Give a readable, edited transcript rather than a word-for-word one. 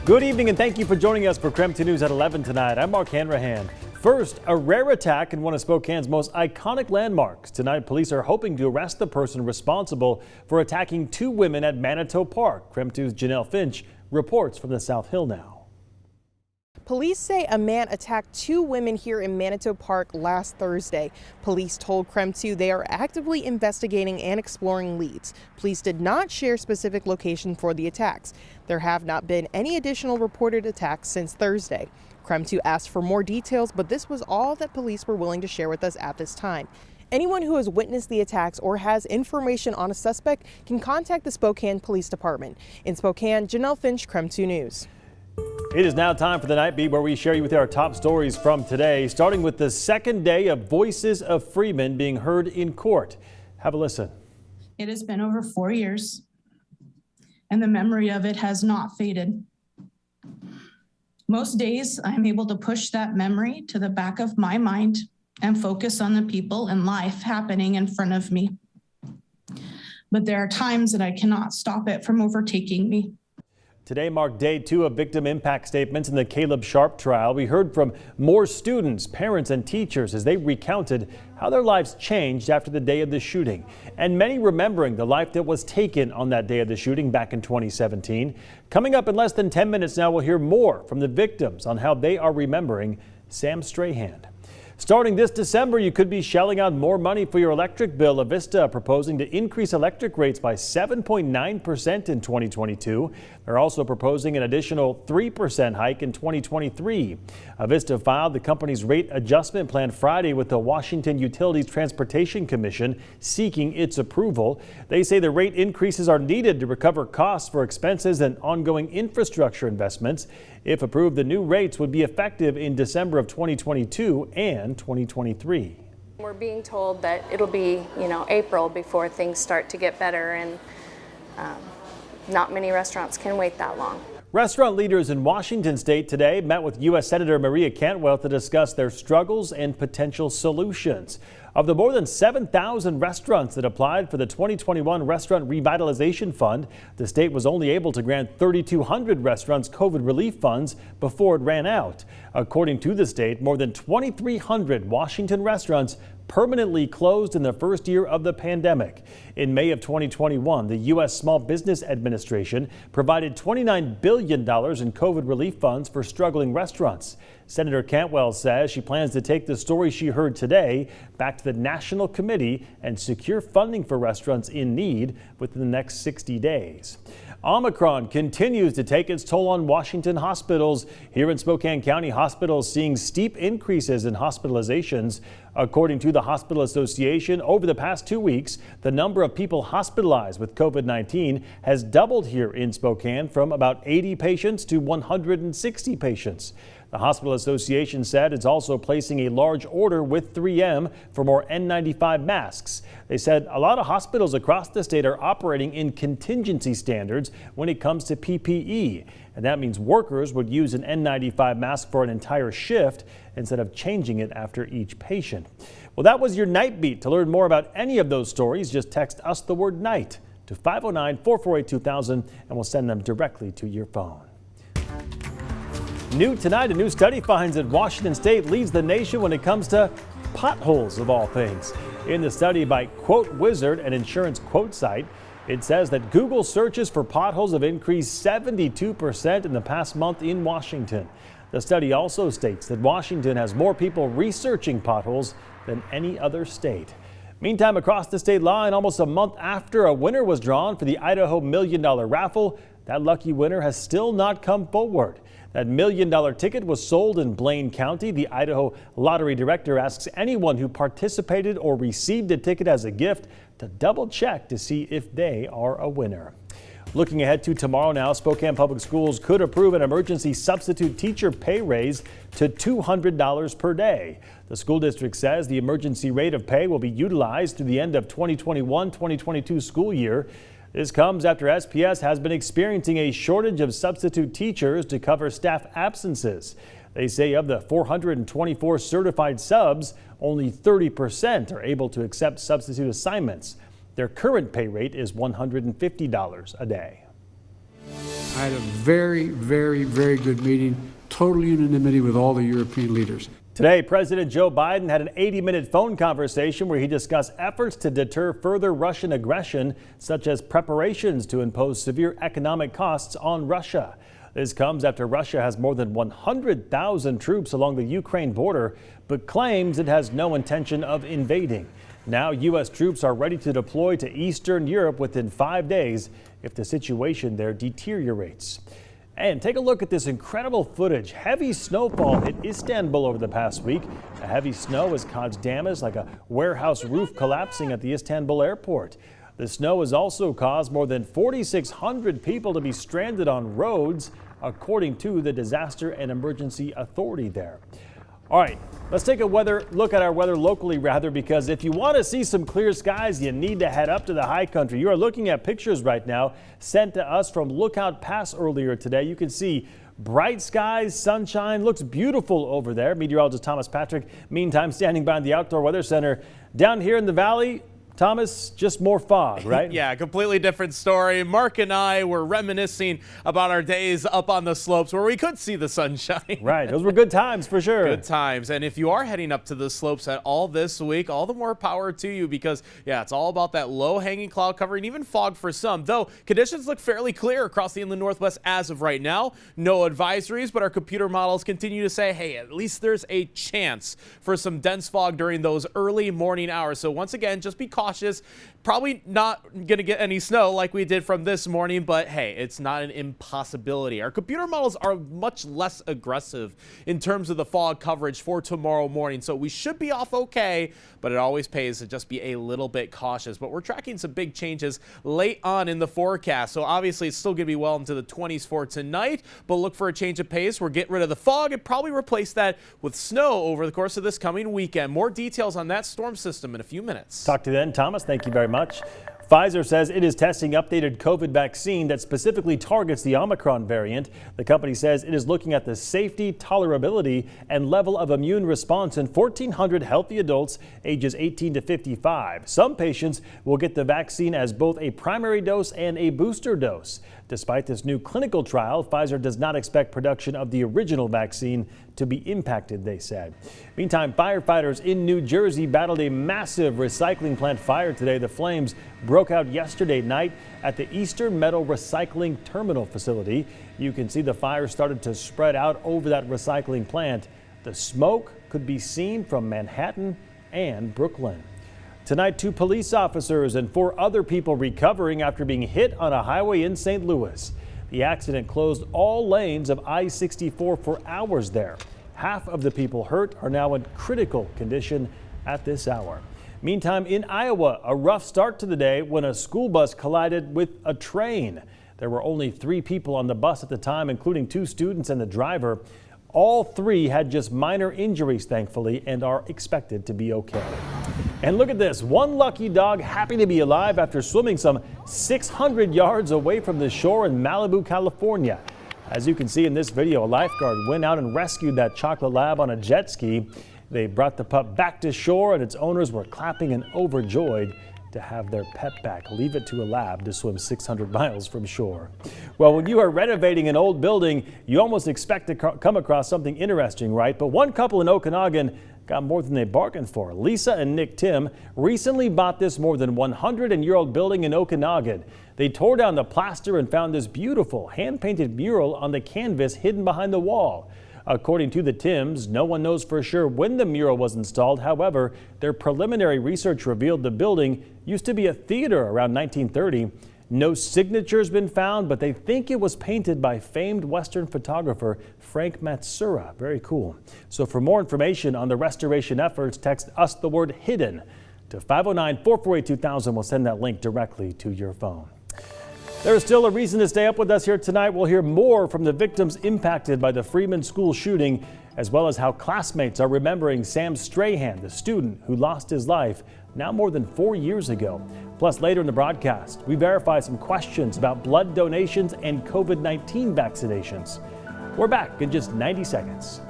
Good evening and thank you for joining us for KREM 2 News at 11 tonight. I'm Mark Hanrahan. First, a rare attack in one of Spokane's most iconic landmarks. Tonight, police are hoping to arrest the person responsible for attacking two women at Manito Park. KREM 2's Janelle Finch reports from the South Hill now. Police say a man attacked two women here in Manito Park last Thursday. Police told KREM 2 they are actively investigating and exploring leads. Police did not share specific location for the attacks. There have not been any additional reported attacks since Thursday. KREM 2 asked for more details, but this was all that police were willing to share with us at this time. Anyone who has witnessed the attacks or has information on a suspect can contact the Spokane Police Department. In Spokane, Janelle Finch, KREM 2 News. It is now time for the Nightbeat, where we share you with our top stories from today, starting with the second day of Voices of Freemen being heard in court. Have a listen. It has been over 4 years, and the memory of it has not faded. Most days, I'm able to push that memory to the back of my mind and focus on the people and life happening in front of me. But there are times that I cannot stop it from overtaking me. Today marked day 2 of victim impact statements in the Caleb Sharp trial. We heard from more students, parents, and teachers as they recounted how their lives changed after the day of the shooting, and many remembering the life that was taken on that day of the shooting back in 2017. Coming up in less than 10 minutes now, we'll hear more from the victims on how they are remembering Sam Strayhand. Starting this December, you could be shelling out more money for your electric bill. Avista proposing to increase electric rates by 7.9% in 2022. They're also proposing an additional 3% hike in 2023. Avista filed the company's rate adjustment plan Friday with the Washington Utilities Transportation Commission, seeking its approval. They say the rate increases are needed to recover costs for expenses and ongoing infrastructure investments. If approved, the new rates would be effective in December of 2022 and 2023. We're being told that it'll be, April before things start to get better, and not many restaurants can wait that long. Restaurant leaders in Washington state today met with U.S. Senator Maria Cantwell to discuss their struggles and potential solutions. Of the more than 7,000 restaurants that applied for the 2021 Restaurant Revitalization Fund, the state was only able to grant 3,200 restaurants COVID relief funds before it ran out. According to the state, more than 2,300 Washington restaurants permanently closed in the first year of the pandemic. In May of 2021, the U.S. Small Business Administration provided $29 billion in COVID relief funds for struggling restaurants. Senator Cantwell says she plans to take the story she heard today back to the National Committee and secure funding for restaurants in need within the next 60 days. Omicron continues to take its toll on Washington hospitals. Here in Spokane County, hospitals seeing steep increases in hospitalizations. According to the Hospital Association, over the past 2 weeks, the number of people hospitalized with COVID-19 has doubled here in Spokane from about 80 patients to 160 patients. The Hospital Association said it's also placing a large order with 3M for more N95 masks. They said a lot of hospitals across the state are operating in contingency standards when it comes to PPE. And that means workers would use an N95 mask for an entire shift instead of changing it after each patient. Well, that was your Night Beat. To learn more about any of those stories, just text us the word night to 509-448-2000 and we'll send them directly to your phone. New tonight, a new study finds that Washington state leads the nation when it comes to potholes of all things. In the study by Quote Wizard, an insurance quote site, it says that Google searches for potholes have increased 72% in the past month in Washington. The study also states that Washington has more people researching potholes than any other state. Meantime, across the state line, almost a month after a winner was drawn for the Idaho $1 million raffle, that lucky winner has still not come forward. That $1 million ticket was sold in Blaine County. The Idaho Lottery Director asks anyone who participated or received a ticket as a gift to double check to see if they are a winner. Looking ahead to tomorrow now, Spokane Public Schools could approve an emergency substitute teacher pay raise to $200 per day. The school district says the emergency rate of pay will be utilized through the end of 2021-2022 school year. This comes after SPS has been experiencing a shortage of substitute teachers to cover staff absences. They say of the 424 certified subs, only 30% are able to accept substitute assignments. Their current pay rate is $150 a day. I had a very, very, very good meeting, total unanimity with all the European leaders. Today, President Joe Biden had an 80-minute phone conversation where he discussed efforts to deter further Russian aggression, such as preparations to impose severe economic costs on Russia. This comes after Russia has more than 100,000 troops along the Ukraine border, but claims it has no intention of invading. Now, U.S. troops are ready to deploy to Eastern Europe within 5 days if the situation there deteriorates. And take a look at this incredible footage. Heavy snowfall hit Istanbul over the past week. The heavy snow has caused damage like a warehouse roof collapsing at the Istanbul airport. The snow has also caused more than 4,600 people to be stranded on roads, according to the Disaster and Emergency Authority there. All right, let's take a look at our weather locally, because if you want to see some clear skies, you need to head up to the high country. You are looking at pictures right now sent to us from Lookout Pass earlier today. You can see bright skies, sunshine, looks beautiful over there. Meteorologist Thomas Patrick, meantime, standing by the Outdoor Weather Center. Down here in the valley, Thomas, just more fog, right? Yeah, completely different story. Mark and I were reminiscing about our days up on the slopes where we could see the sunshine. Right, those were good times for sure. Good times. And if you are heading up to the slopes at all this week, all the more power to you because, yeah, it's all about that low-hanging cloud cover and even fog for some. Though conditions look fairly clear across the inland Northwest as of right now. No advisories, but our computer models continue to say, hey, at least there's a chance for some dense fog during those early morning hours. So once again, just be cautious. Probably not going to get any snow like we did from this morning, but hey, it's not an impossibility. Our computer models are much less aggressive in terms of the fog coverage for tomorrow morning, so we should be off okay, but it always pays to just be a little bit cautious. But we're tracking some big changes late on in the forecast, so obviously it's still going to be well into the 20s for tonight, but look for a change of pace. We're getting rid of the fog and probably replace that with snow over the course of this coming weekend. More details on that storm system in a few minutes. Talk to you then, Thomas. Thank you very much. Pfizer says it is testing updated COVID vaccine that specifically targets the Omicron variant. The company says it is looking at the safety, tolerability, and level of immune response in 1,400 healthy adults ages 18 to 55. Some patients will get the vaccine as both a primary dose and a booster dose. Despite this new clinical trial, Pfizer does not expect production of the original vaccine to be impacted, they said. Meantime, firefighters in New Jersey battled a massive recycling plant fire today. The flames broke out yesterday night at the Eastern Metal Recycling Terminal facility. You can see the fire started to spread out over that recycling plant. The smoke could be seen from Manhattan and Brooklyn. Tonight, 2 police officers and 4 other people recovering after being hit on a highway in St. Louis. The accident closed all lanes of I-64 for hours there. Half of the people hurt are now in critical condition at this hour. Meantime, in Iowa, a rough start to the day when a school bus collided with a train. There were only 3 people on the bus at the time, including 2 students and the driver. All 3 had just minor injuries, thankfully, and are expected to be okay. And look at this, one lucky dog happy to be alive after swimming some 600 yards away from the shore in Malibu, California. As you can see in this video, a lifeguard went out and rescued that chocolate lab on a jet ski. They brought the pup back to shore and its owners were clapping and overjoyed to have their pet back. Leave it to a lab to swim 600 miles from shore. Well, when you are renovating an old building, you almost expect to come across something interesting, right? But one couple in Okanagan got more than they bargained for. Lisa and Nick Tim recently bought this more than 100-year-old building in Okanagan. They tore down the plaster and found this beautiful hand-painted mural on the canvas hidden behind the wall. According to the Tims, no one knows for sure when the mural was installed. However, their preliminary research revealed the building used to be a theater around 1930. No signature has been found, but they think it was painted by famed Western photographer Frank Matsura. Very cool. So for more information on the restoration efforts, text us the word HIDDEN to 509-448-2000. We'll send that link directly to your phone. There is still a reason to stay up with us here tonight. We'll hear more from the victims impacted by the Freeman School shooting, as well as how classmates are remembering Sam Strahan, the student who lost his life now more than 4 years ago. Plus, later in the broadcast, we verify some questions about blood donations and COVID-19 vaccinations. We're back in just 90 seconds.